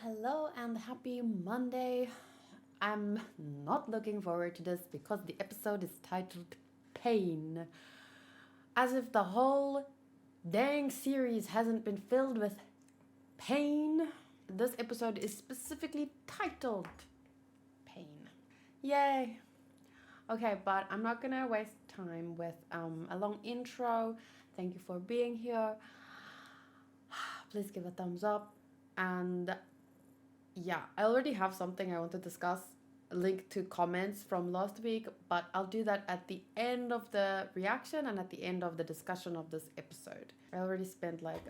Hello, and happy Monday. I'm not looking forward to this because the episode is titled Pain. As if the whole dang series hasn't been filled with pain. This episode is specifically titled Pain. Yay! Okay, but I'm not gonna waste time with a long intro. Thank you for being here. Please give a thumbs up. And yeah, I already have something I want to discuss, linked to comments from last week, but I'll do that at the end of the reaction and at the end of the discussion of this episode. I already spent like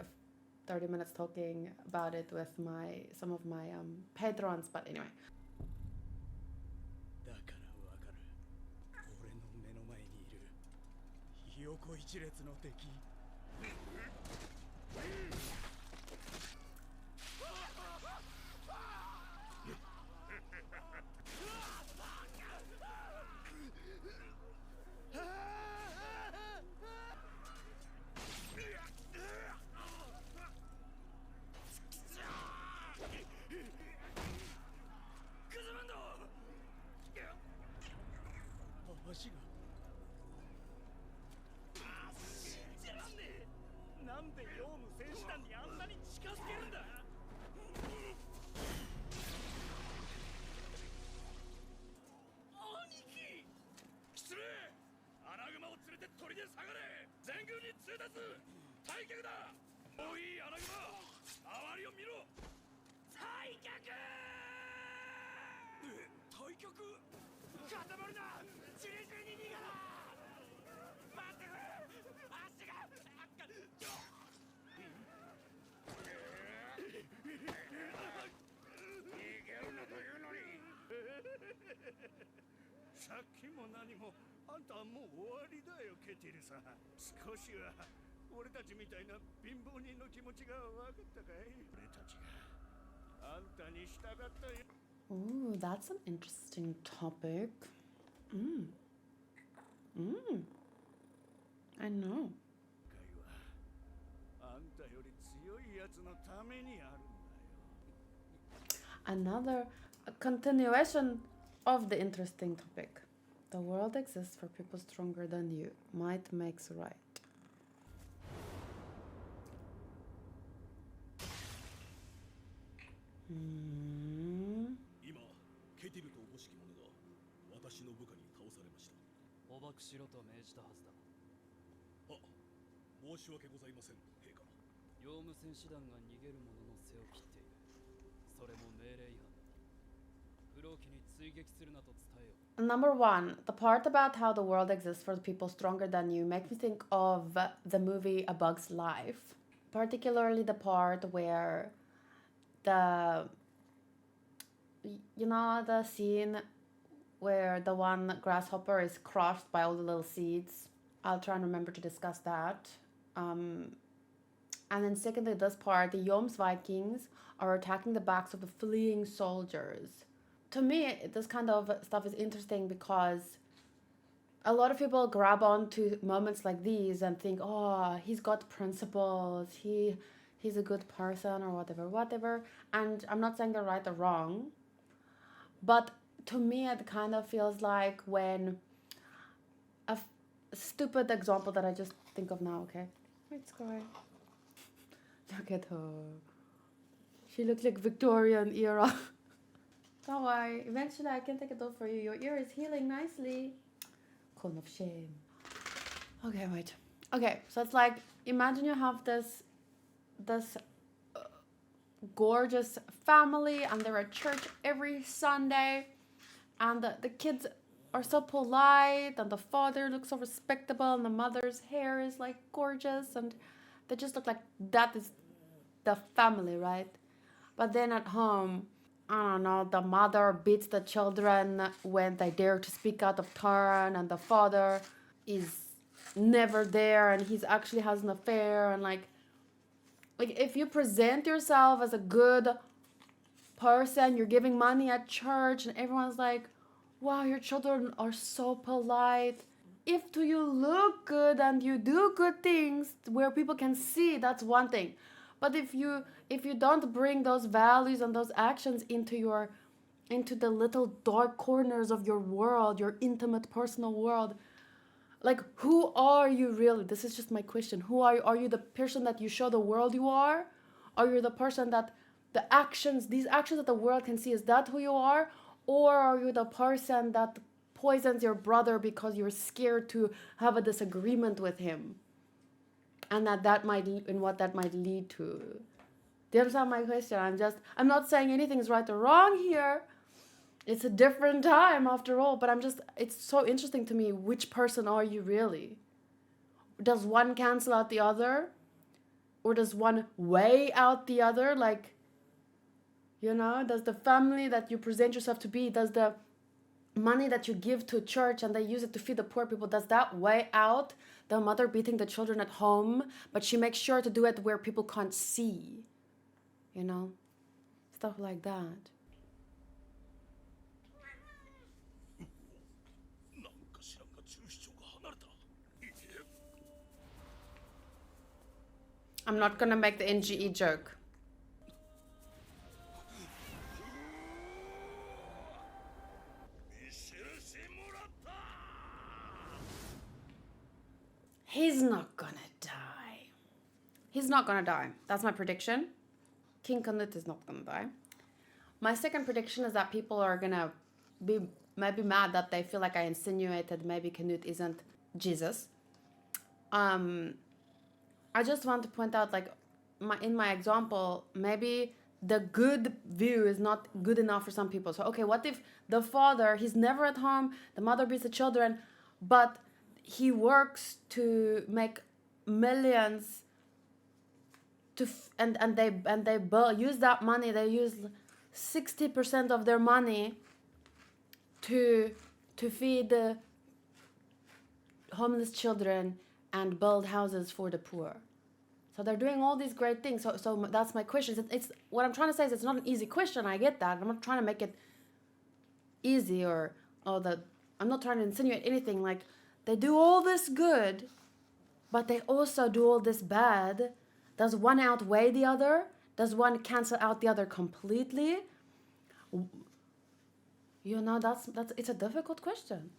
30 minutes talking about it with some of my patrons, but anyway. Ooh, that's an interesting topic. I know. Another continuation of the interesting topic. The world exists for people stronger than you. Might makes right. Number one, the part about how the world exists for people stronger than you makes me think of the movie A Bug's Life, particularly the part where the scene where the one grasshopper is crushed by all the little seeds. I'll try and remember to discuss that. And then secondly, this part, the Joms Vikings are attacking the backs of the fleeing soldiers. To me, this kind of stuff is interesting because a lot of people grab onto moments like these and think, oh, he's got principles, he's a good person or whatever. And I'm not saying they're right or wrong, but to me, it kind of feels like when a stupid example that I just think of now, okay? Wait, Sky. Look at her. She looks like Victorian era. Don't worry. Eventually I can take it off for you. Your ear is healing nicely. Cone of shame. Okay, wait. Okay, so it's like, imagine you have this gorgeous family and they're at church every Sunday and the kids are so polite and the father looks so respectable and the mother's hair is like gorgeous and they just look like that is the family, right? But then at home, I don't know, the mother beats the children when they dare to speak out of turn and the father is never there and he's actually has an affair and like if you present yourself as a good person, you're giving money at church and everyone's like, wow, your children are so polite. If do you look good and you do good things where people can see, that's one thing. But if you don't bring those values and those actions into the little dark corners of your world, your intimate personal world, like who are you really? This is just my question. Who are you? Are you the person that you show the world you are? Are you the person that these actions that the world can see, is that who you are? Or are you the person that poisons your brother because you're scared to have a disagreement with him? And what that might lead to. Do you understand my question? I'm not saying anything's right or wrong here. It's a different time after all, but it's so interesting to me, which person are you really? Does one cancel out the other? Or does one weigh out the other? Like, does the family that you present yourself to be, does the money that you give to a church and they use it to feed the poor people, does that weigh out the mother beating the children at home, but she makes sure to do it where people can't see? Stuff like that. I'm not gonna make the NGE joke. He's not gonna die. He's not gonna die. That's my prediction. King Canute is not gonna die. My second prediction is that people are gonna be maybe mad that they feel like I insinuated maybe Canute isn't Jesus. I just want to point out, like, in my example, maybe the good view is not good enough for some people. So, okay, what if the father, he's never at home, the mother beats the children, but he works to make millions and they use that money, they use 60% of their money to feed the homeless children and build houses for the poor. So they're doing all these great things. So that's my question. It's what I'm trying to say is it's not an easy question. I get that. I'm not trying to make it easy I'm not trying to insinuate anything. Like, they do all this good, but they also do all this bad. Does one outweigh the other? Does one cancel out the other completely? That's it's a difficult question.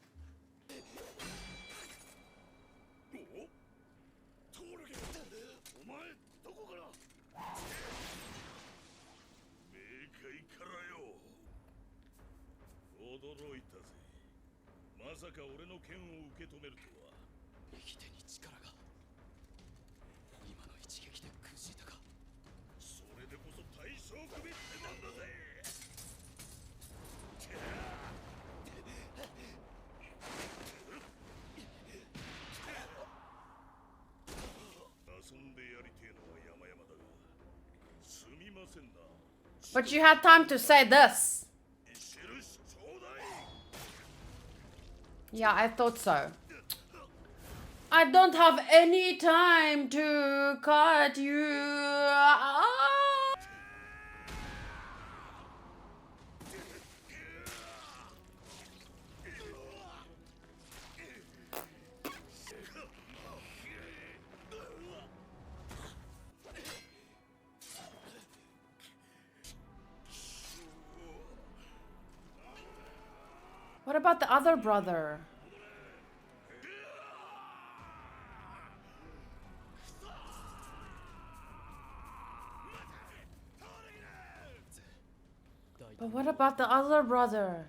But you had time to say this. Yeah, I thought so. I don't have any time to cut you. What about the other brother? But what about the other brother?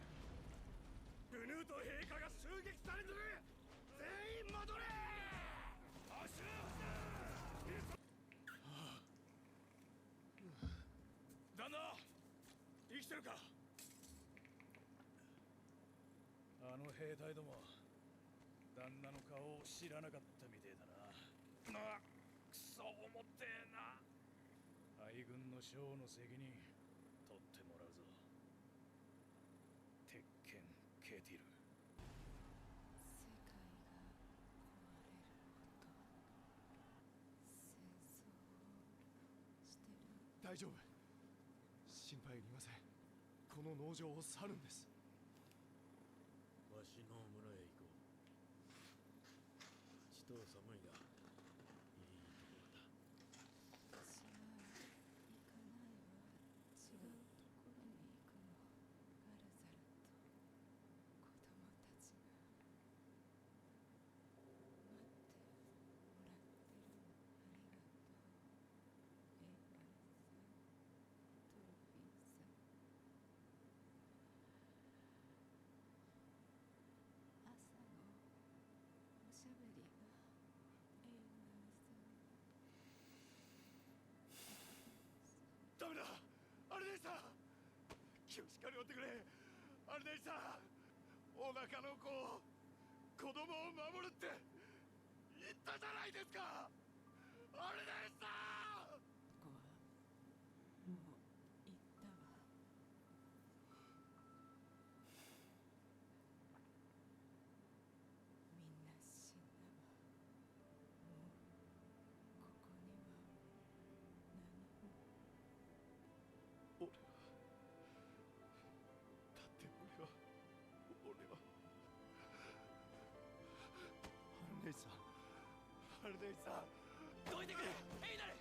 気をしっかり追ってくれ。アルネイさん、お腹の子を、子供を守るって言ったじゃないですか。アルネイさん。子はもう行ったわ。みんな死んだわ。もうここには何も。俺は、だって俺はアルネイさん、アルネイさん、どいてくれ、エイナル。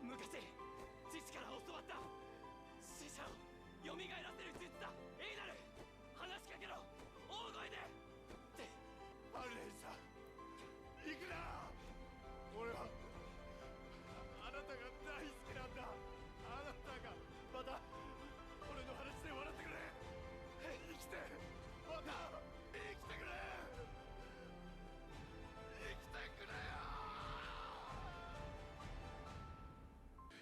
昔父から教わった死者を蘇らせる術だ。エイナル、話しかけろ、大声で。ってアルネイさん、行くな。俺はあなたが大好きなんだ。あなたがまた俺の話で笑ってくれ。生きて、また生きてくれ。生きてくれよ。もういい。遥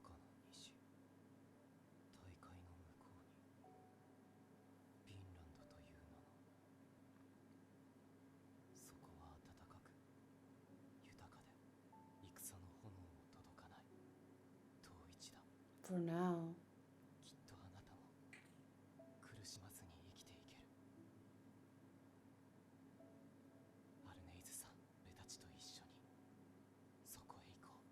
かの西、大海の向こうにヴィンランドという名の、そこは暖かく豊かで戦の炎も届かない遠い地だ。 For now. きっとあなたも苦しまずに生きていける。アルネイズさん、俺たちと一緒にそこへ行こう。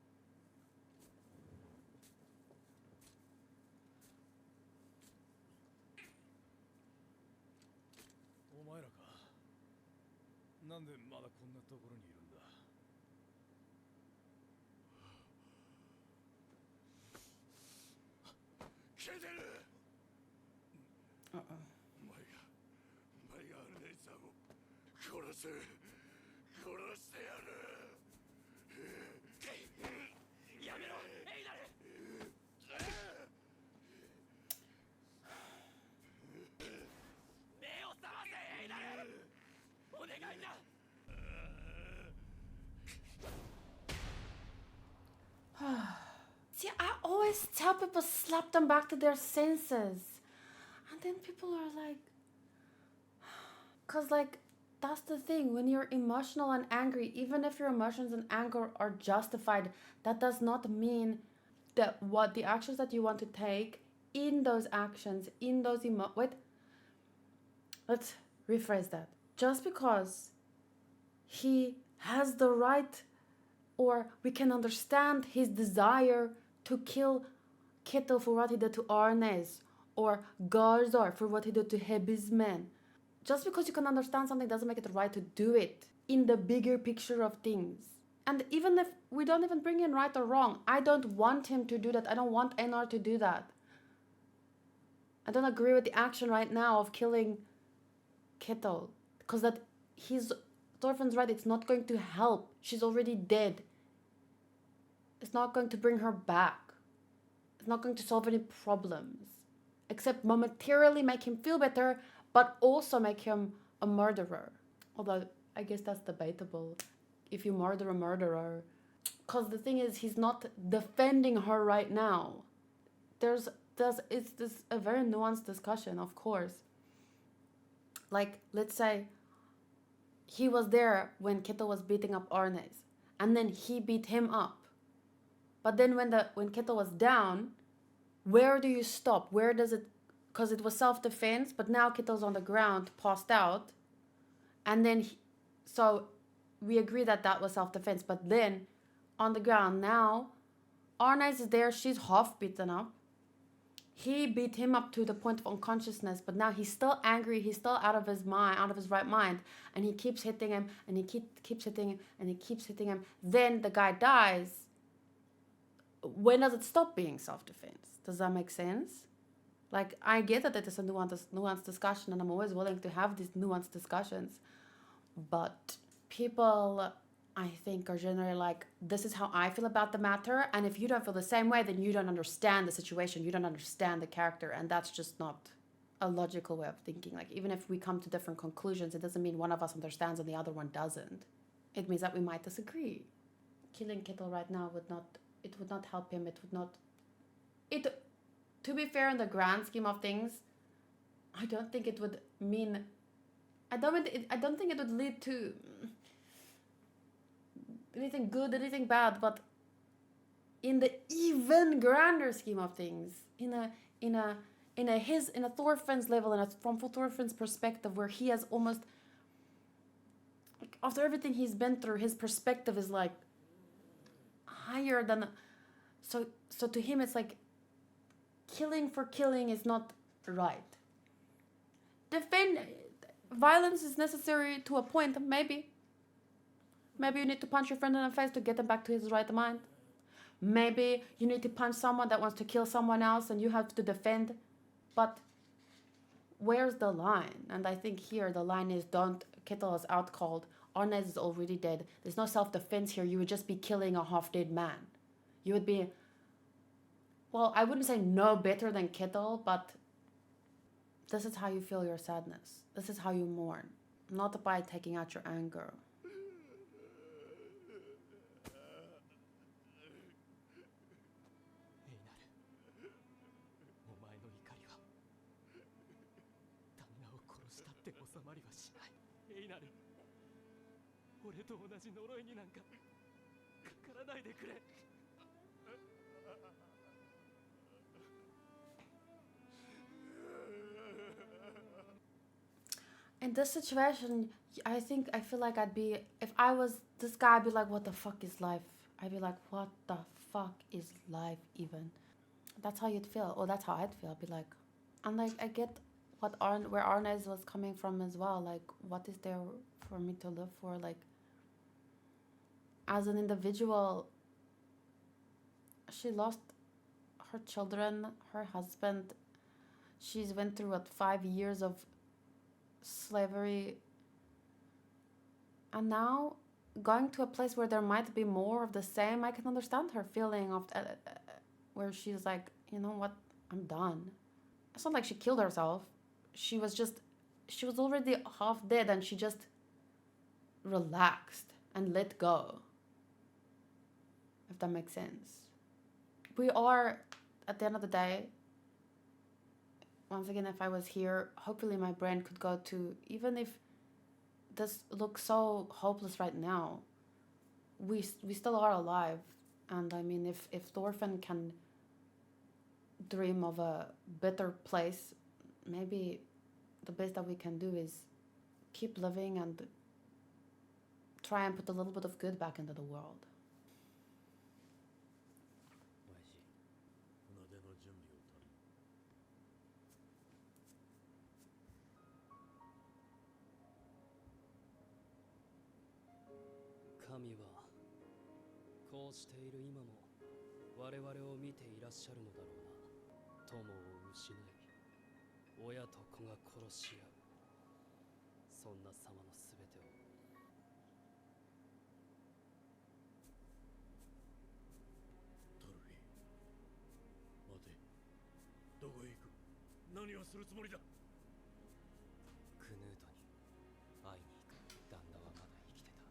お前らか。なんでまだこんなところにいるんだ。消えてる。お前がアルネイさんを殺してやる。やめろ、エイナル。目を覚ませ、エイナル。お願いだ。See, I always tell people slap them back to their senses. And then people are like, because, like, that's the thing. When you're emotional and angry, even if your emotions and anger are justified, that does not mean that what the actions that you want to take in those actions, in those wait, let's rephrase that. Just because he has the right, or we can understand his desire to kill Kittel for what he did to Arnes, or Garzar for what he did to Hebi's men. Just because you can understand something doesn't make it right to do it in the bigger picture of things. And even if we don't even bring in right or wrong, I don't want him to do that. I don't want Einar to do that. I don't agree with the action right now of killing Kittel, because that he's Thorfinn's right, it's not going to help. She's already dead. It's not going to bring her back. It's not going to solve any problems. Except momentarily make him feel better, but also make him a murderer. Although, I guess that's debatable. If you murder a murderer. Because the thing is, he's not defending her right now. It's this a very nuanced discussion, of course. Like, let's say he was there when Kittel was beating up Arnes, and then he beat him up. But then when Kittel was down, where do you stop? Where does it? Because it was self-defense, but now Kittel's on the ground, passed out, and then so we agree that that was self-defense. But then on the ground now, Arnes is there. She's half beaten up. He beat him up to the point of unconsciousness, but now he's still angry. He's still out of his mind, out of his right mind, and he keeps hitting him, and he keeps hitting him, and he keeps hitting him. Then the guy dies. When does it stop being self-defense? Does that make sense? Like, I get that it is a nuanced discussion, and I'm always willing to have these nuanced discussions. But people, I think, are generally like, this is how I feel about the matter, and if you don't feel the same way, then you don't understand the situation, you don't understand the character, and that's just not a logical way of thinking. Like, even if we come to different conclusions, it doesn't mean one of us understands and the other one doesn't. It means that we might disagree. Killing Kittle right now would not help him. To be fair, in the grand scheme of things, I don't think it would mean, I don't think it would lead to anything good, anything bad, but in the even grander scheme of things, in a Thorfinn's level, and from Thorfinn's perspective, where he has almost, like, after everything he's been through, his perspective is like higher than, so to him it's like, killing for killing is not right. Violence is necessary to a point, maybe. Maybe you need to punch your friend in the face to get him back to his right mind. Maybe you need to punch someone that wants to kill someone else and you have to defend. But where's the line? And I think here the line is, don't, Kittle is out cold. Arnes is already dead. There's no self-defense here. You would just be killing a half-dead man. You would be, well, I wouldn't say no better than Kittle, but this is how you feel your sadness. This is how you mourn. Not by taking out your anger. エイナル、お前の怒りは旦那を殺したって収まりはしない。エイナル、俺と同じ呪いになんかかからないでくれ。In this situation, I feel like I'd be, if I was this guy, I'd be like, what the fuck is life? I'd be like, what the fuck is life even? That's how you'd feel, or that's how I'd feel. I'd be like, and like, I get where Arnes was coming from as well. Like, what is there for me to live for? Like, as an individual, she lost her children, her husband. She's went through, 5 years of slavery, and now going to a place where there might be more of the same. I can understand her feeling of where she's like, you know what, I'm done. It's not like she killed herself. She was already half dead, and she just relaxed and let go, if that makes sense. We are, at the end of the day, once again, if I was here, hopefully my brain could go to, even if this looks so hopeless right now, we still are alive. And I mean, if Thorfinn can dream of a better place, maybe the best that we can do is keep living and try and put a little bit of good back into the world. 神はこうしている今も我々を見ていらっしゃるのだろうな。友を失い、親と子が殺し合う、そんな様のすべてを。トルフィー、待て。どこへ行く？何をするつもりだ？クヌートに会いに行く。旦那はまだ生きてた。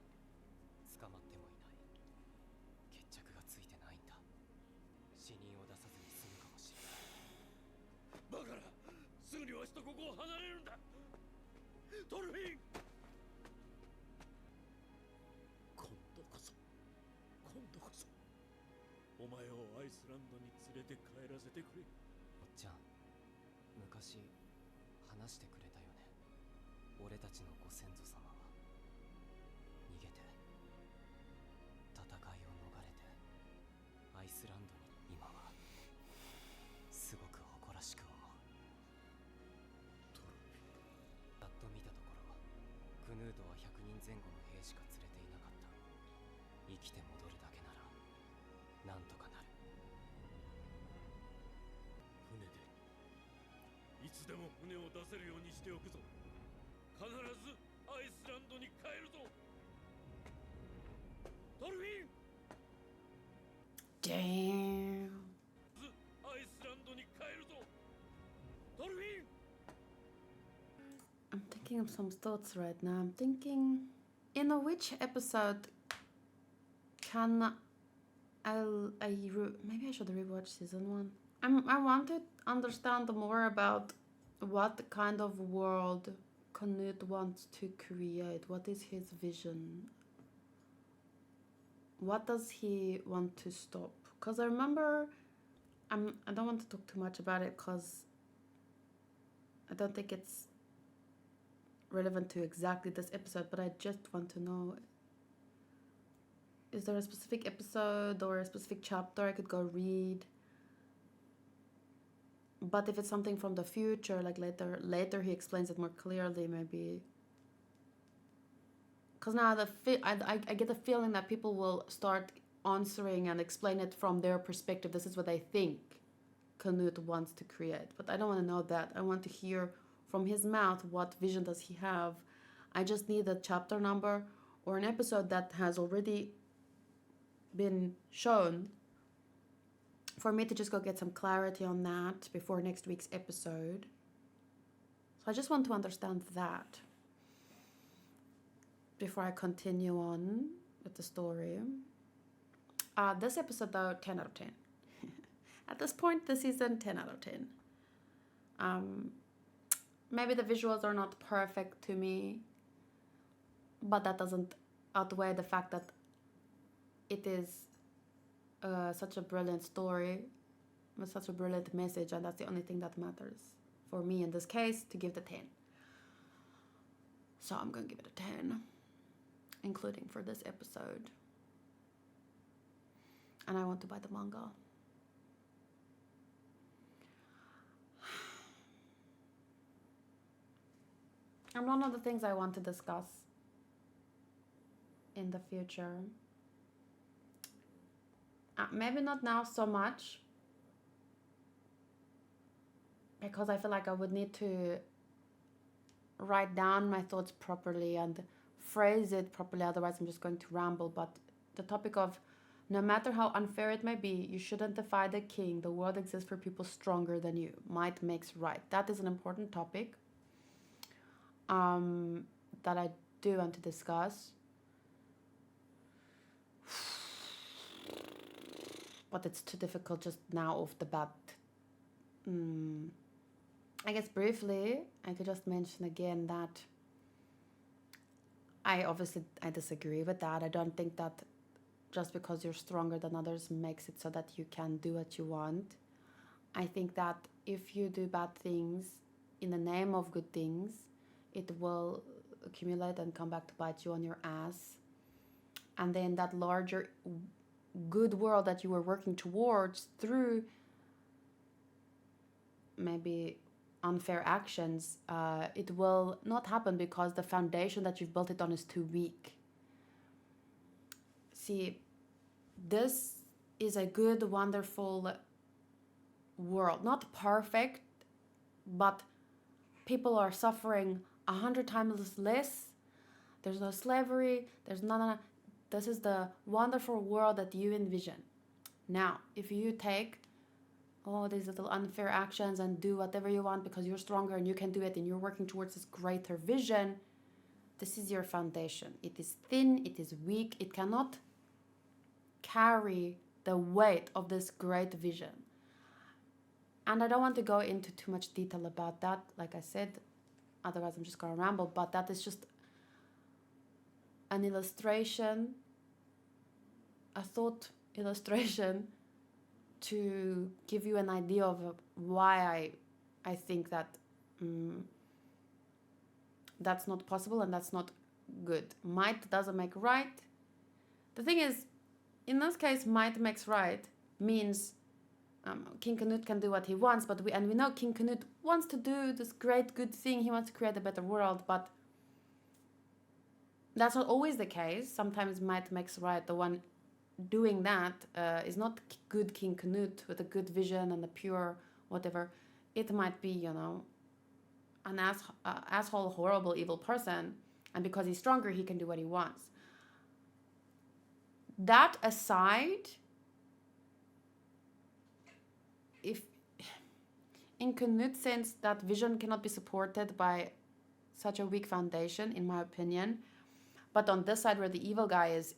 捕まってもいない。決着がついてないんだ。死人を出さずに済むかもしれない。バカな！すぐにわしとここを離れるんだ！トルフィン！今度こそお前をアイスランドに連れて帰らせてくれ。おっちゃん、昔話してくれたよね。俺たちのご先祖様は逃げて、戦いを逃れて、アイスランドに今はすごく誇ら前後の兵しか連れていなかった。生きて戻るだけならなんとかなる。船でいつでも船を出せるようにしておくぞ。必ずアイスランドに帰るぞ。ドルフィン Damn. アイスランドに帰るぞ。ドルフィン I'm thinking of some thoughts right now. I'm thinking, which episode can maybe I should rewatch season 1. I want to understand more about what kind of world Canute wants to create. What is his vision? What does he want to stop? Because I remember, I don't want to talk too much about it because I don't think it's relevant to exactly this episode, but I just want to know, is there a specific episode or a specific chapter I could go read? But if it's something from the future, like later he explains it more clearly, maybe. Because now I get the feeling that people will start answering and explain it from their perspective. This is what they think Canute wants to create. But I don't want to know that. I want to hear from his mouth what vision does he have. I just need a chapter number or an episode that has already been shown for me to just go get some clarity on that before next week's episode. So I just want to understand that before I continue on with the story. This episode though, 10 out of 10. At this point, the season, 10 out of 10. Maybe the visuals are not perfect to me, but that doesn't outweigh the fact that it is such a brilliant story with such a brilliant message, and that's the only thing that matters for me in this case, to give the 10. So I'm gonna give it a 10, including for this episode. And I want to buy the manga. And one of the things I want to discuss in the future, maybe not now so much, because I feel like I would need to write down my thoughts properly and phrase it properly, otherwise I'm just going to ramble. But the topic of, no matter how unfair it may be, you shouldn't defy the king. The world exists for people stronger than you. Might makes right. That is an important topic that I do want to discuss. But it's too difficult just now off the bat. I guess briefly, I could just mention again that I disagree with that. I don't think that just because you're stronger than others makes it so that you can do what you want. I think that if you do bad things in the name of good things, it will accumulate and come back to bite you on your ass. And then that larger good world that you were working towards through maybe unfair actions, it will not happen because the foundation that you've built it on is too weak. See, this is a good, wonderful world. Not perfect, but people are suffering 100 times less. There's no slavery. There's none. This is the wonderful world that you envision. Now, if you take all these little unfair actions and do whatever you want because you're stronger and you can do it and you're working towards this greater vision, this is your foundation. It is thin, it is weak, it cannot carry the weight of this great vision. And I don't want to go into too much detail about that, like I said, otherwise I'm just gonna ramble, but that is just an illustration, a thought illustration to give you an idea of why I think that that's not possible and that's not good. Might doesn't make right. The thing is, in this case, might makes right means King Canute can do what he wants, but we know King Canute wants to do this great good thing. He wants to create a better world, but That's not always the case. Sometimes might makes right. The one doing that is not good King Canute with a good vision and a pure whatever. It might be, you know, an asshole, horrible, evil person, and because he's stronger, he can do what he wants. That aside, if in Canute's sense, that vision cannot be supported by such a weak foundation, in my opinion. But on this side, where the evil guy is,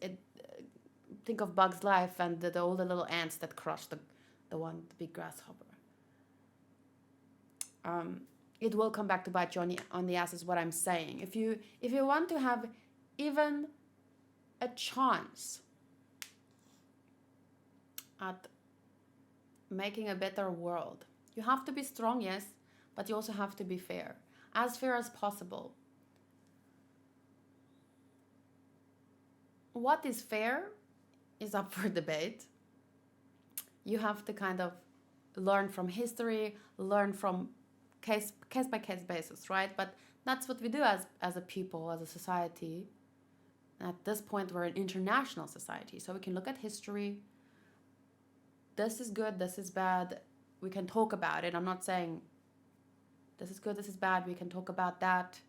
think of Bug's life and all the little ants that crushed the the big grasshopper. It will come back to bite you on the ass, is what I'm saying. If you want to have even a chance at making a better world, you have to be strong, yes, but you also have to be fair as possible. What is fair is up for debate. You have to kind of learn from history, learn from case by case basis, right? But that's what we do as a people, as a society. At this point, we're an international society, so we can look at history. This is good, this is bad. We can talk about it. I'm not saying this is good, this is bad. We can talk about that.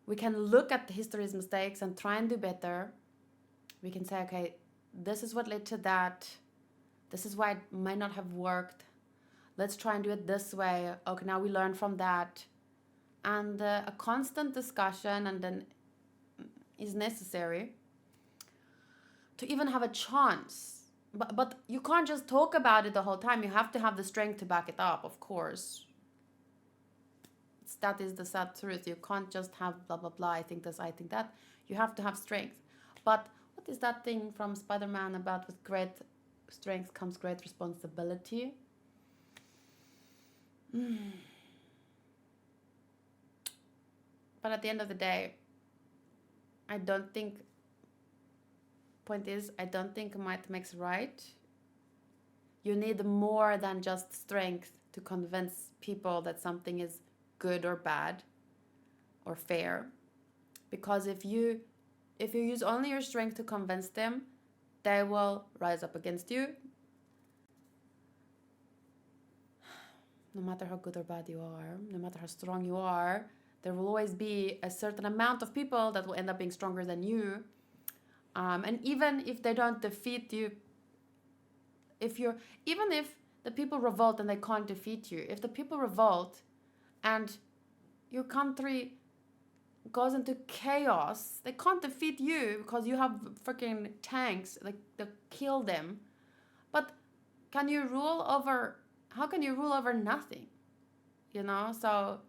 We can look at the history's mistakes and try and do better. We can say, okay, this is what led to that. This is why it might not have worked. Let's try and do it this way. Okay, now we learn from that. And a constant discussion and then is necessary to even have a chance. But you can't just talk about it the whole time. You have to have the strength to back it up, of course. That is the sad truth. You can't just have blah, blah, blah, I think this, I think that. You have to have strength. But what is that thing from Spider-Man about with great strength comes great responsibility? But at the end of the day, I don't think might makes right. You need more than just strength to convince people that something is good or bad or fair. Because if you use only your strength to convince them, they will rise up against you. No matter how good or bad you are, no matter how strong you are, there will always be a certain amount of people that will end up being stronger than you. And even if they don't defeat you, even if the people revolt and they can't defeat you, if the people revolt and your country goes into chaos, they can't defeat you because you have freaking tanks, like they kill them. But how can you rule over nothing? You know, so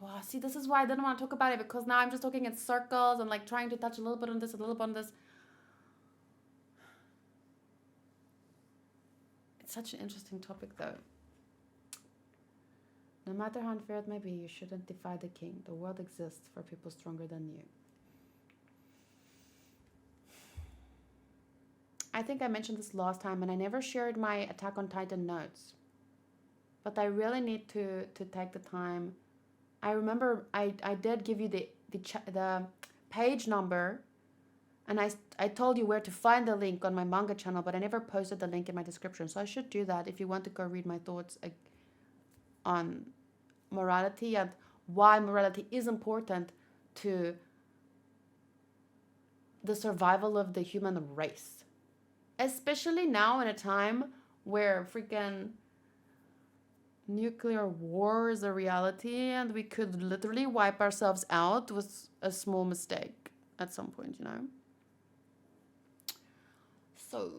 wow, see, this is why I didn't want to talk about it, because now I'm just talking in circles and like trying to touch a little bit on this, a little bit on this. It's such an interesting topic though. No matter how unfair it may be, you shouldn't defy the king. The world exists for people stronger than you. I think I mentioned this last time, and I never shared my Attack on Titan notes. But I really need to take the time. I remember I did give you the page number, and I told you where to find the link on my manga channel, but I never posted the link in my description. So I should do that if you want to go read my thoughts on morality and why morality is important to the survival of the human race. Especially now in a time where freaking nuclear war is a reality and we could literally wipe ourselves out with a small mistake at some point, you know? So,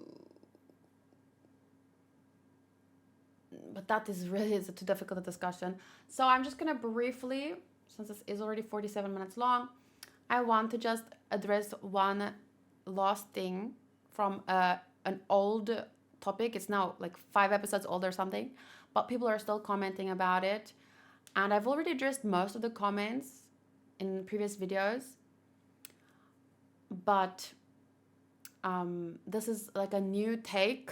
but that is really too difficult a discussion. So I'm just gonna briefly, since this is already 47 minutes long, I want to just address one last thing from an old topic. It's now like 5 episodes old or something, but people are still commenting about it. And I've already addressed most of the comments in previous videos. But this is like a new take.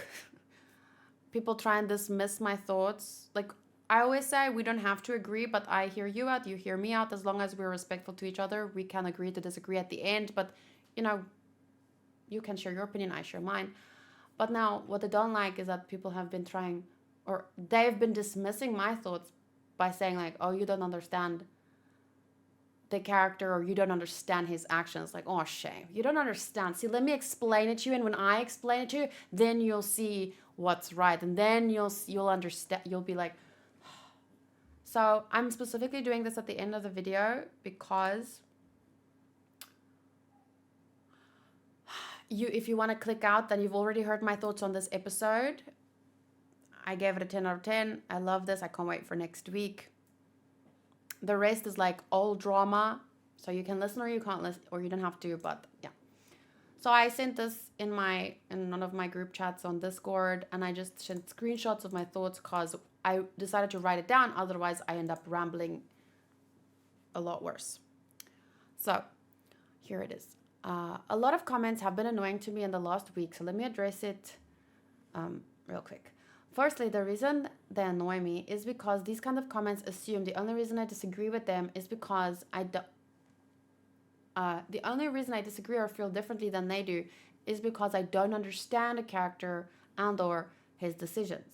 People try and dismiss my thoughts. Like, I always say we don't have to agree, but I hear you out, you hear me out. As long as we're respectful to each other, we can agree to disagree at the end. But, you know, you can share your opinion, I share mine. But now, what I don't like is that people have been trying, or they've been dismissing my thoughts by saying, like, oh, you don't understand the character, or you don't understand his actions. Like, oh, shame. You don't understand. See, let me explain it to you. And when I explain it to you, then you'll see what's right. And then you'll understand. You'll be like, so I'm specifically doing this at the end of the video because if you want to click out, then you've already heard my thoughts on this episode. I gave it a 10 out of 10. I love this. I can't wait for next week. The rest is like all drama, so you can listen or you can't listen, or you don't have to, but yeah. So I sent this in one of my group chats on Discord, and I just sent screenshots of my thoughts because I decided to write it down. Otherwise, I end up rambling a lot worse. So here it is. A lot of comments have been annoying to me in the last week, so let me address it real quick. Firstly, the reason they annoy me is because these kind of comments assume the only reason I disagree with them is because the only reason I disagree or feel differently than they do is because I don't understand a character and or his decisions.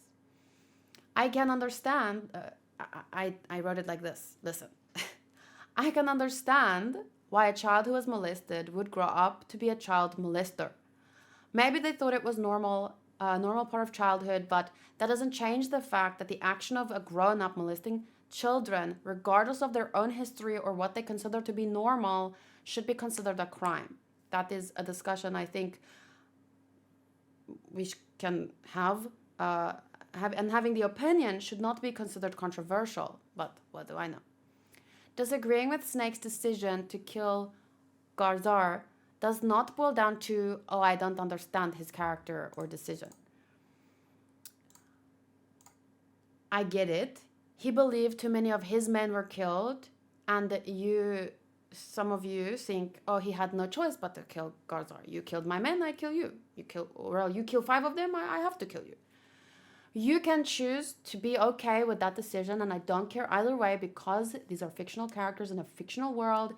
I can understand, I wrote it like this, listen. I can understand why a child who was molested would grow up to be a child molester. Maybe they thought it was normal part of childhood, but that doesn't change the fact that the action of a grown-up molesting children, regardless of their own history or what they consider to be normal, should be considered a crime. That is a discussion I think we can have, and having the opinion should not be considered controversial, but what do I know? Disagreeing with Snake's decision to kill Garzar does not boil down to, oh, I don't understand his character or decision. I get it. He believed too many of his men were killed, and some of you think, oh, he had no choice but to kill Garzar. You killed my men, I kill you. You kill 5 of them, I have to kill you. You can choose to be okay with that decision, and I don't care either way because these are fictional characters in a fictional world,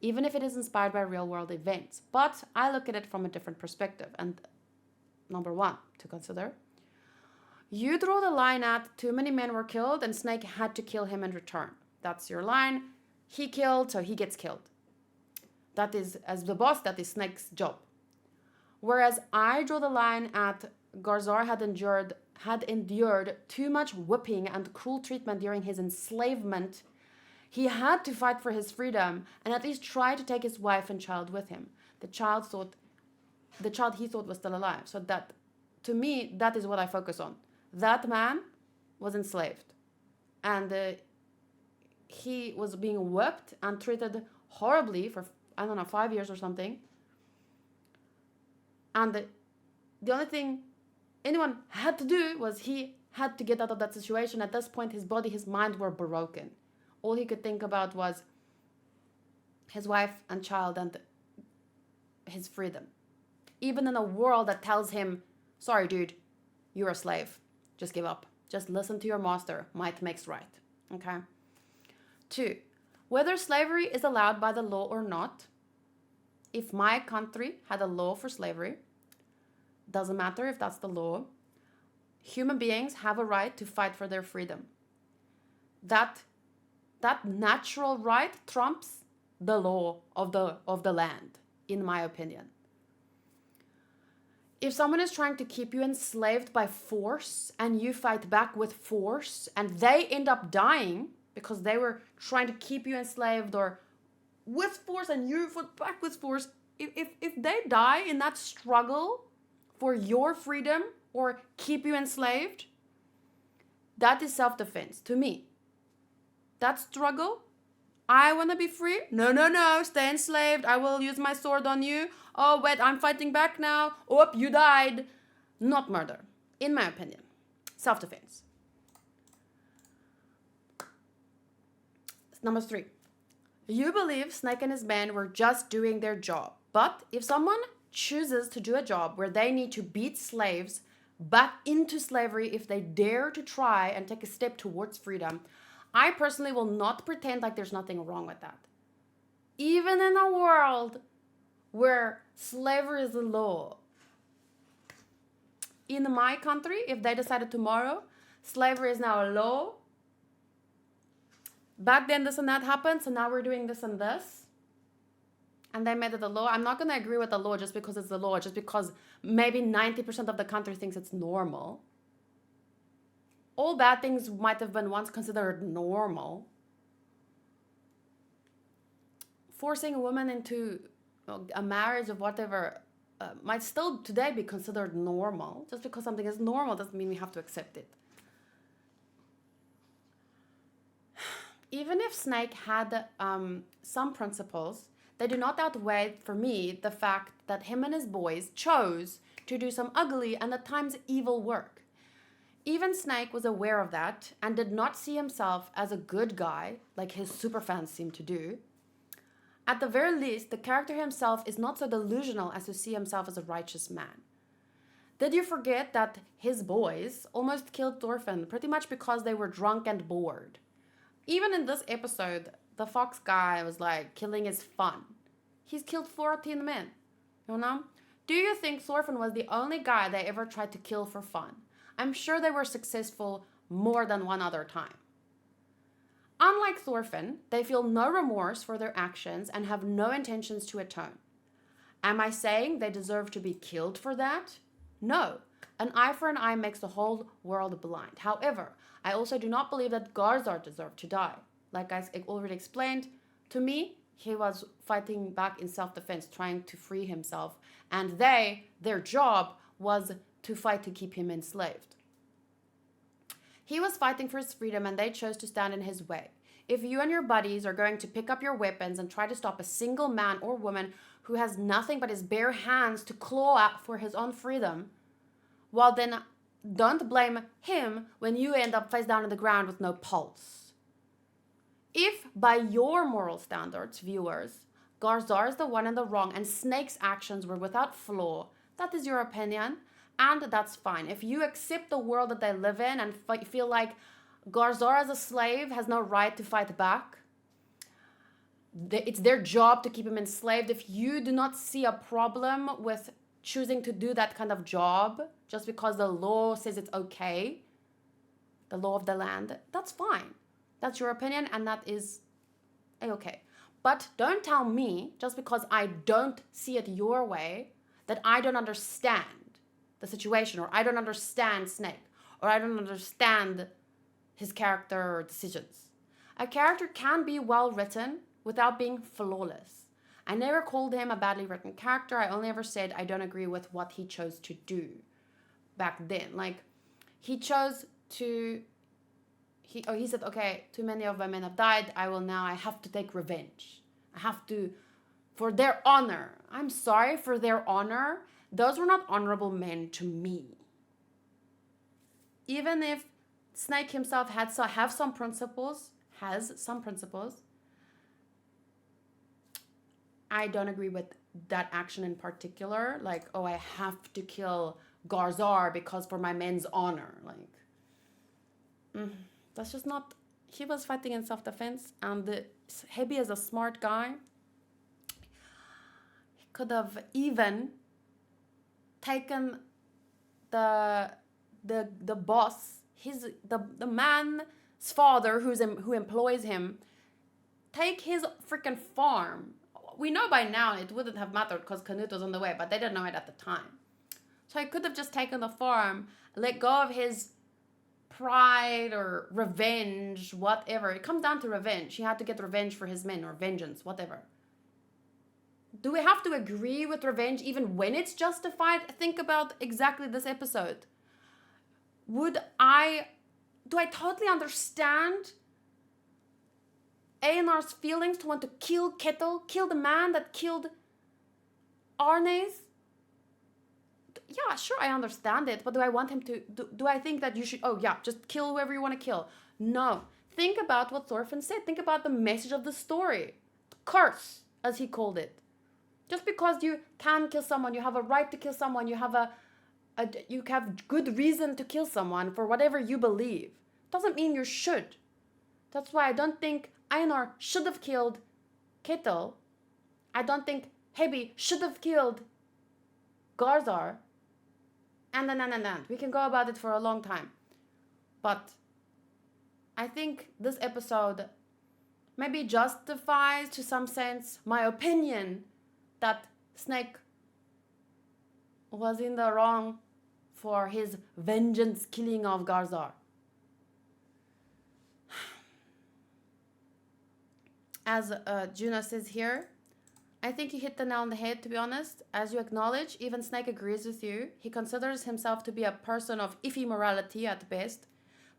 even if it is inspired by real-world events. But I look at it from a different perspective. And number 1 to consider, you draw the line at too many men were killed and Snake had to kill him in return. That's your line. He killed, so he gets killed. That is, as the boss, that is Snake's job. Whereas I draw the line at Garzar had endured too much whipping and cruel treatment during his enslavement. He had to fight for his freedom and at least try to take his wife and child with him. The child he thought was still alive. So that, to me, that is what I focus on. That man was enslaved, and he was being whipped and treated horribly for, 5 years or something. And the only thing anyone had to do was he had to get out of that situation. At this point, his body, his mind were broken. All he could think about was his wife and child and his freedom. Even in a world that tells him, sorry, dude, you're a slave. Just give up. Just listen to your master. Might makes right. Okay? 2, whether slavery is allowed by the law or not, if my country had a law for slavery, doesn't matter if that's the law, human beings have a right to fight for their freedom. That natural right trumps the law of the land, in my opinion. If someone is trying to keep you enslaved by force and you fight back with force and they end up dying because they were trying to keep you enslaved or with force and you fought back with force, if they die in that struggle for your freedom or keep you enslaved, that is self-defense to me. That struggle, I want to be free. No, stay enslaved. I will use my sword on you. Oh, wait, I'm fighting back now. Oh, you died. Not murder, in my opinion. Self-defense. Number 3. You believe Snake and his men were just doing their job. But if someone chooses to do a job where they need to beat slaves, back into slavery if they dare to try and take a step towards freedom. I personally will not pretend like there's nothing wrong with that. Even in a world where slavery is the law. In my country, if they decided tomorrow, slavery is now a law. Back then this and that happened, so now we're doing this and this. And they made it a law. I'm not going to agree with the law just because it's the law, just because maybe 90% of the country thinks it's normal. All bad things might have been once considered normal. Forcing a woman into a marriage of whatever might still today be considered normal. Just because something is normal doesn't mean we have to accept it. Even if Snake had some principles, they do not outweigh, for me, the fact that him and his boys chose to do some ugly and at times evil work. Even Snake was aware of that and did not see himself as a good guy, like his superfans seem to do. At the very least, the character himself is not so delusional as to see himself as a righteous man. Did you forget that his boys almost killed Thorfinn pretty much because they were drunk and bored? Even in this episode, the fox guy was like, killing is fun. He's killed 14 men, you know? Do you think Thorfinn was the only guy they ever tried to kill for fun? I'm sure they were successful more than one other time. Unlike Thorfinn, they feel no remorse for their actions and have no intentions to atone. Am I saying they deserve to be killed for that? No. An eye for an eye makes the whole world blind. However, I also do not believe that Garzar deserved to die. Like I already explained, to me, he was fighting back in self-defense, trying to free himself. And their job was to fight to keep him enslaved. He was fighting for his freedom and they chose to stand in his way. If you and your buddies are going to pick up your weapons and try to stop a single man or woman who has nothing but his bare hands to claw at for his own freedom, well then don't blame him when you end up face down on the ground with no pulse. If by your moral standards, viewers, Garzar is the one in the wrong and Snake's actions were without flaw, that is your opinion. And that's fine. If you accept the world that they live in and feel like Garzar as a slave has no right to fight back, it's their job to keep him enslaved. If you do not see a problem with choosing to do that kind of job just because the law says it's okay, the law of the land, that's fine. That's your opinion and that is okay. But don't tell me, just because I don't see it your way, that I don't understand the situation, or I don't understand Snake, or I don't understand his character decisions. A character can be well written without being flawless. I never called him a badly written character. I only ever said I don't agree with what he chose to do back then. Like, he chose to, he said, okay, too many of my men have died. I have to take revenge. I have to, for their honor. I'm sorry, for their honor. Those were not honorable men to me. Even if Snake himself has some principles, I don't agree with that action in particular. Like, oh, I have to kill Garzar because for my men's honor. Like, that's just not. He was fighting in self-defense, and Hebi is a smart guy. He could have even taken the boss, the man's father who employs him, take his freaking farm. We know by now it wouldn't have mattered because Canute was on the way, but they didn't know it at the time. So he could have just taken the farm, let go of his pride or revenge, whatever. It comes down to revenge. He had to get revenge for his men, or vengeance, whatever. Do we have to agree with revenge even when it's justified? Think about exactly this episode. Do I totally understand Einar's feelings to want to kill Ketil, kill the man that killed Arnes? Yeah, sure, I understand it, but do I want him to, do I think that you should, just kill whoever you want to kill? No. Think about what Thorfinn said. Think about the message of the story. Curse, as he called it. Just because you can kill someone, you have a right to kill someone, you have a you have good reason to kill someone for whatever you believe. Doesn't mean you should. That's why I don't think Einar should have killed Ketil. I don't think Hebi should have killed Garzar. And. We can go about it for a long time. But I think this episode maybe justifies to some sense my opinion that Snake was in the wrong for his vengeance killing of Garzar. As Juno says here, I think you hit the nail on the head, to be honest. As you acknowledge, even Snake agrees with you. He considers himself to be a person of iffy morality at best,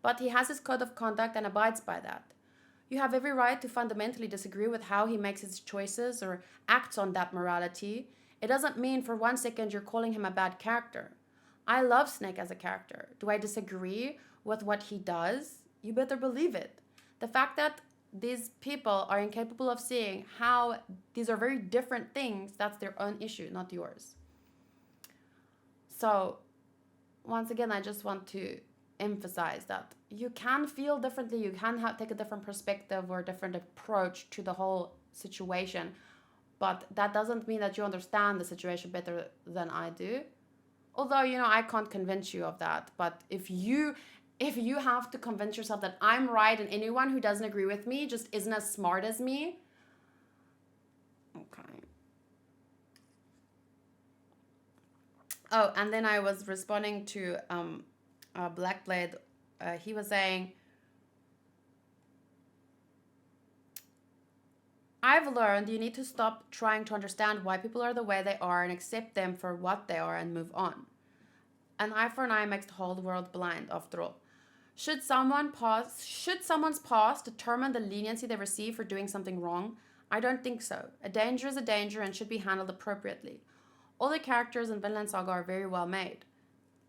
but he has his code of conduct and abides by that. You have every right to fundamentally disagree with how he makes his choices or acts on that morality. It doesn't mean for 1 second you're calling him a bad character. I love Snake as a character. Do I disagree with what he does? You better believe it. The fact that these people are incapable of seeing how these are very different things, that's their own issue, not yours. So, once again, I just want to emphasize that you can feel differently, you can take a different perspective or a different approach to the whole situation, but that doesn't mean that you understand the situation better than I do. Although, I can't convince you of that, but if you have to convince yourself that I'm right and anyone who doesn't agree with me just isn't as smart as me, okay. Oh, and then I was responding to Blackblade. He was saying, I've learned you need to stop trying to understand why people are the way they are and accept them for what they are and move on. An eye for an eye makes the whole world blind, after all. Should someone's past determine the leniency they receive for doing something wrong? I don't think so. A danger is a danger and should be handled appropriately. All the characters in Vinland Saga are very well made.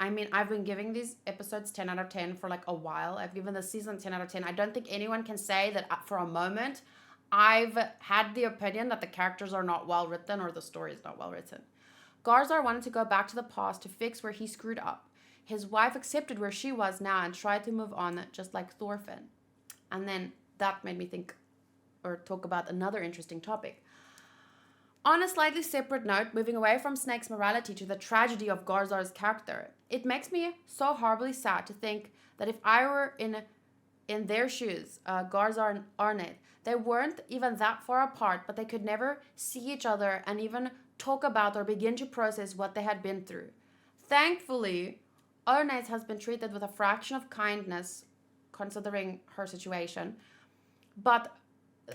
I mean, I've been giving these episodes 10 out of 10 for like a while. I've given the season 10 out of 10. I don't think anyone can say that for a moment I've had the opinion that the characters are not well written or the story is not well written. Garzar wanted to go back to the past to fix where he screwed up. His wife accepted where she was now and tried to move on, just like Thorfinn. And then that made me think or talk about another interesting topic. On a slightly separate note, moving away from Snake's morality to the tragedy of Garzar's character, it makes me so horribly sad to think that if I were in their shoes, Garzar and Arnett, they weren't even that far apart, but they could never see each other and even talk about or begin to process what they had been through. Thankfully, Arnett has been treated with a fraction of kindness, considering her situation. But,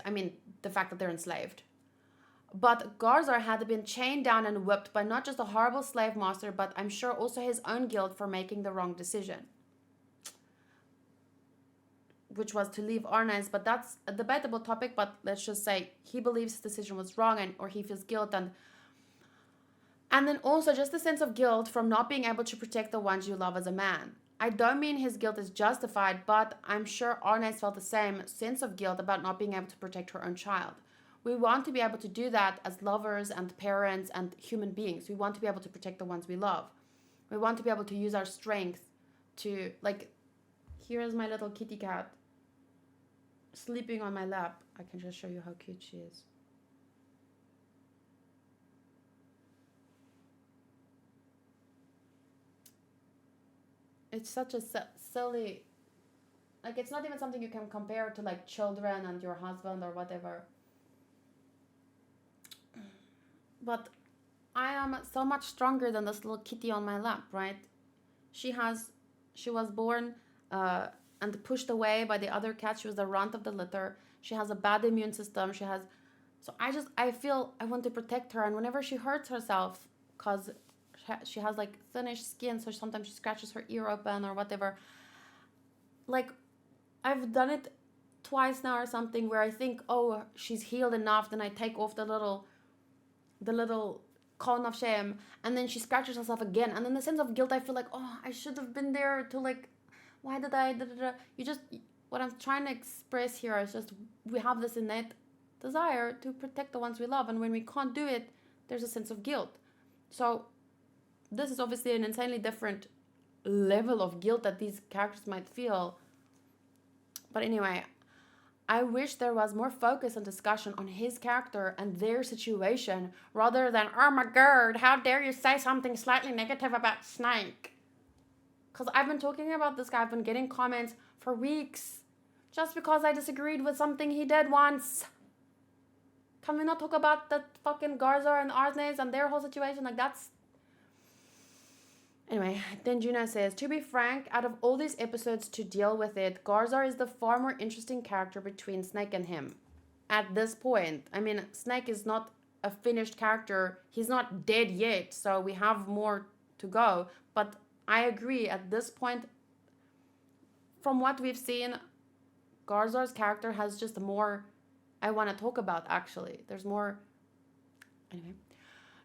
I mean, the fact that they're enslaved. But Garzar had been chained down and whipped by not just a horrible slave master, but I'm sure also his own guilt for making the wrong decision, which was to leave Arnaz. But that's a debatable topic, but let's just say he believes his decision was wrong or he feels guilt. And then also just the sense of guilt from not being able to protect the ones you love as a man. I don't mean his guilt is justified, but I'm sure Arnaz felt the same sense of guilt about not being able to protect her own child. We want to be able to do that as lovers and parents and human beings. We want to be able to protect the ones we love. We want to be able to use our strength to, like, here is my little kitty cat sleeping on my lap. I can just show you how cute she is. It's such a silly, like, it's not even something you can compare to, like, children and your husband or whatever. But I am so much stronger than this little kitty on my lap, right? She was born and pushed away by the other cats. She was the runt of the litter. She has a bad immune system. So I feel I want to protect her. And whenever she hurts herself, because she has like thinnish skin, so sometimes she scratches her ear open or whatever. Like, I've done it twice now or something where I think, oh, she's healed enough. Then I take off the little cone of shame, and then she scratches herself again. And then the sense of guilt, I feel like, oh, I should have been there to, like, why did I, what I'm trying to express here is just, we have this innate desire to protect the ones we love. And when we can't do it, there's a sense of guilt. So this is obviously an insanely different level of guilt that these characters might feel. But anyway, I wish there was more focus and discussion on his character and their situation rather than, oh my god, how dare you say something slightly negative about Snake? Because I've been talking about this guy, I've been getting comments for weeks just because I disagreed with something he did once. Can we not talk about that fucking Garzar and Arznez and their whole situation? Like, that's... Anyway, then Juno says, to be frank, out of all these episodes to deal with it, Garzar is the far more interesting character between Snake and him. At this point, I mean, Snake is not a finished character. He's not dead yet, so we have more to go. But I agree, at this point, from what we've seen, Garzar's character has just more I want to talk about, actually. There's more... Anyway.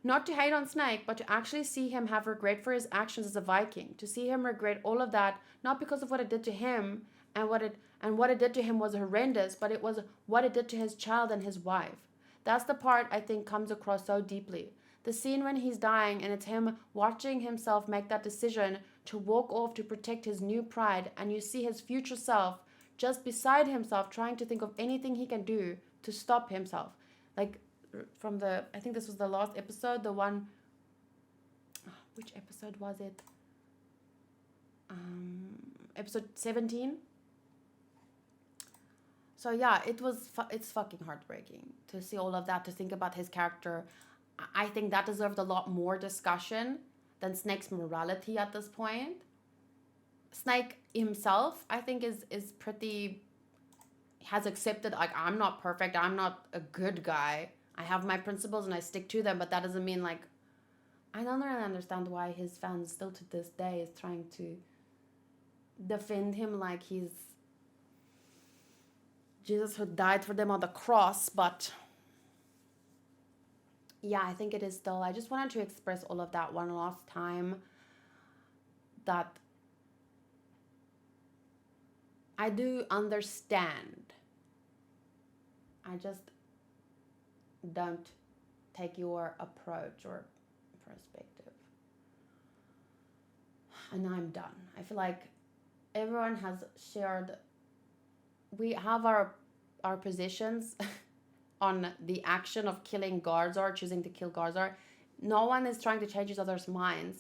Not to hate on Snake, but to actually see him have regret for his actions as a Viking. To see him regret all of that, not because of what it did to him, and what it did to him was horrendous, but it was what it did to his child and his wife. That's the part I think comes across so deeply. The scene when he's dying and it's him watching himself make that decision to walk off to protect his new pride, and you see his future self just beside himself trying to think of anything he can do to stop himself. Like, from the, I think this was the last episode, the one, which episode was it? Episode 17. So yeah, it's fucking heartbreaking to see all of that, to think about his character. I think that deserved a lot more discussion than Snake's morality at this point. Snake himself, I think, is pretty, has accepted, like, I'm not perfect, I'm not a good guy. I have my principles and I stick to them, but that doesn't mean, like, I don't really understand why his fans still to this day is trying to defend him like he's Jesus who died for them on the cross. But yeah, I think it is still, I just wanted to express all of that one last time, that I do understand. I just don't take your approach or perspective. And I'm done. I feel like everyone has shared, we have our positions on the action of killing Garzar, choosing to kill Garzar. No one is trying to change each other's minds.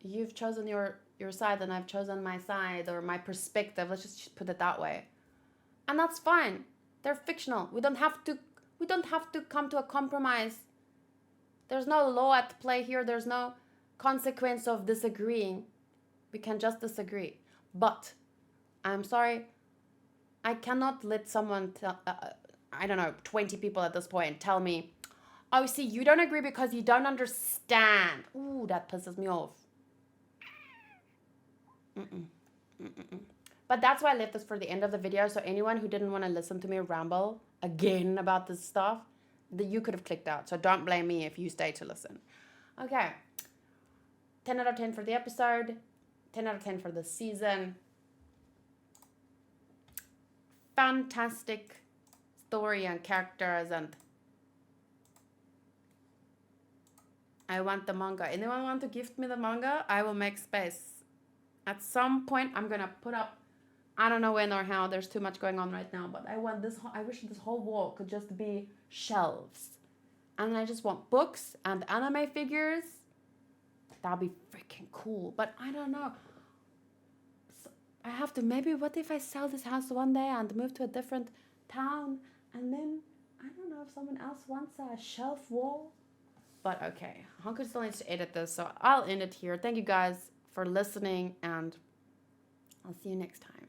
You've chosen your side and I've chosen my side, or my perspective, let's just put it that way. And that's fine. They're fictional. We don't have to come to a compromise. There's no law at play here. There's no consequence of disagreeing. We can just disagree. But I'm sorry, I cannot let someone I don't know, 20 people at this point tell me, oh, see, you don't agree because you don't understand. Ooh, that pisses me off. But that's why I left this for the end of the video. So anyone who didn't want to listen to me ramble again about this stuff, that you could have clicked out. So don't blame me if you stay to listen. Okay. 10 out of 10 for the episode. 10 out of 10 for the season. Fantastic story and characters, and I want the manga. Anyone want to gift me the manga? I will make space. At some point, I'm gonna put up, I don't know when or how, there's too much going on right now, but I want this, I wish this whole wall could just be shelves. And I just want books and anime figures. That'd be freaking cool, but I don't know. So I have to, maybe, what if I sell this house one day and move to a different town, and then, I don't know if someone else wants a shelf wall. But okay, Honku still needs to edit this, so I'll end it here. Thank you guys for listening, and I'll see you next time.